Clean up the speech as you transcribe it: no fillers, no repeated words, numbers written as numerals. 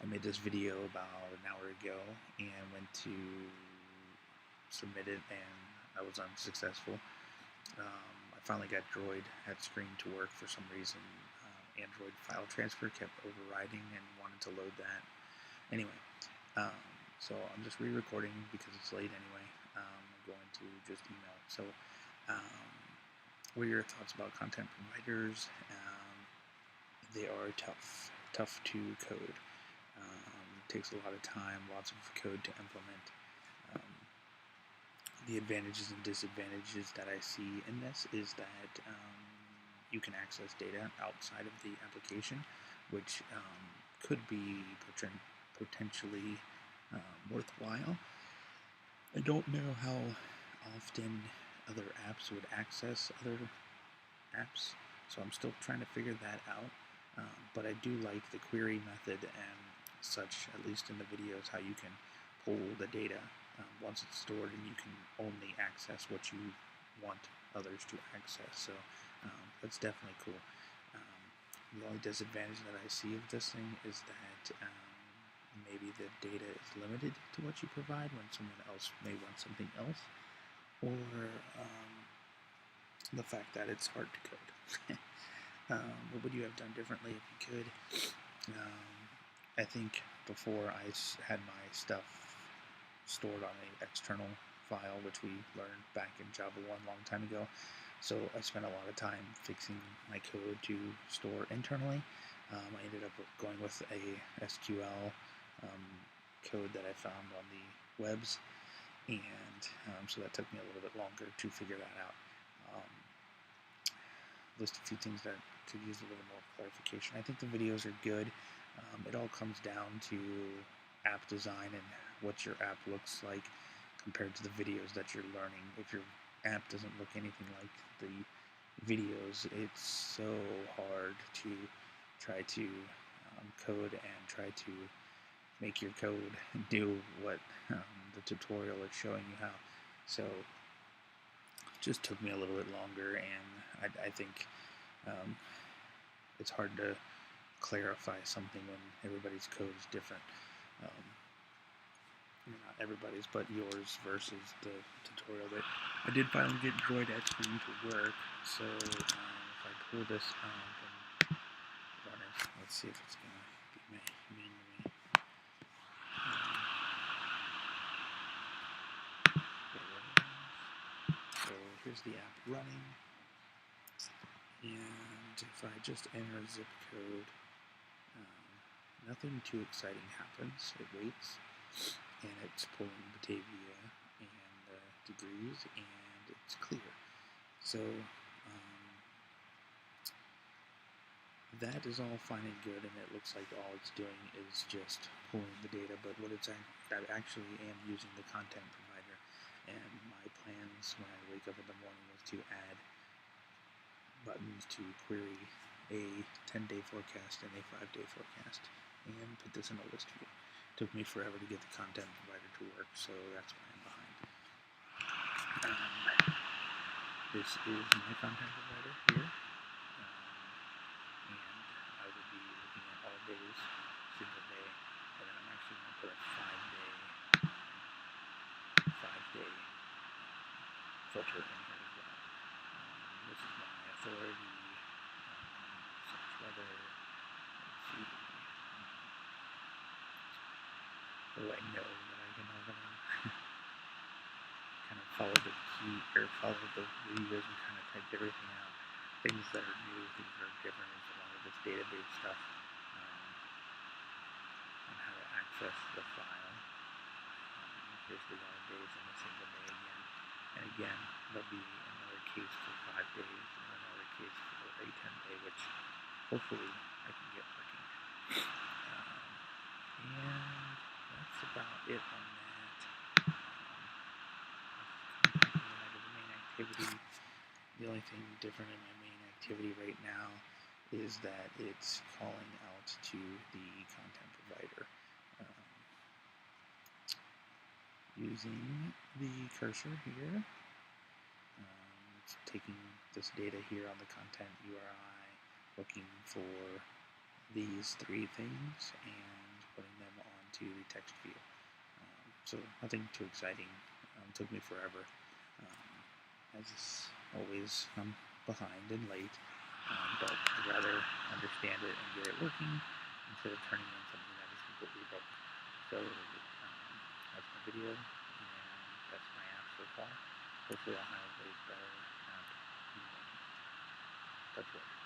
I made this video about an hour ago and went to submit it, and I was unsuccessful. I finally got Droid at screen to work for some reason. Android file transfer kept overriding and wanted to load that. Anyway, so I'm just re-recording because it's late anyway. I'm going to just email it. So, what are your thoughts about content providers? They are tough to code. It takes a lot of time, lots of code to implement. The advantages and disadvantages that I see in this is that you can access data outside of the application, which could be potentially worthwhile. I don't know how often other apps would access other apps, so I'm still trying to figure that out. But I do like the query method and such, at least in the videos, how you can pull the data once it's stored, and you can only access what you want others to access. So that's definitely cool. The only disadvantage that I see of this thing is that maybe the data is limited to what you provide when someone else may want something else, or the fact that it's hard to code. What would you have done differently if you could? I think before I had my stuff stored on an external file, which we learned back in Java 1 a long time ago. So I spent a lot of time fixing my code to store internally. I ended up going with a SQL code that I found on the webs, and so that took me a little bit longer to figure that out. List a few things that could use a little more clarification. I think the videos are good. It all comes down to app design and what your app looks like compared to the videos that you're learning. If your app doesn't look anything like the videos, it's so hard to try to code and try to make your code do what the tutorial is showing you how. So it just took me a little bit longer, and I think it's hard to clarify something when everybody's code is different. Not everybody's, but yours versus the tutorial. That I did finally get Droid at screen to work, so if I pull this up and run it, let's see if it's going to be manually. So here's the app running, and if I just enter zip code, nothing too exciting happens. It waits, and it's pulling Batavia and degrees, and it's clear. So that is all fine and good, and it looks like all it's doing is just pulling the data. But what it's I actually am using the content provider, and my plans when I wake up in the morning was to add buttons to query a 10-day forecast and a 5-day forecast, and put this in a list view. It took me forever to get the content provider to work, so that's why I'm behind. This is my content provider here, and I will be looking at all days, single day, and then I'm actually going to put a 5-day filter in here as well. This is my authority, such weather. Let's see. I know that I can kind of follow the key, or follow the videos and kind of type everything out. Things that are new, things that are different, is a lot of this database stuff on how to access the file. Here's the all days and the single day again. And again, there'll be another case for 5 days and another case for a 10-day, which hopefully I can get working. And that's about it on that. The main activity, the only thing different in my main activity right now is that it's calling out to the content provider using the cursor here. It's taking this data here on the content URI, looking for these 3 things and putting to view. So nothing too exciting. Took me forever. As always, I'm behind and late, but I'd rather understand it and get it working instead of turning in something that is completely broken. So that's my video, and that's my app so far. Hopefully I'll have a better app. Touch wood.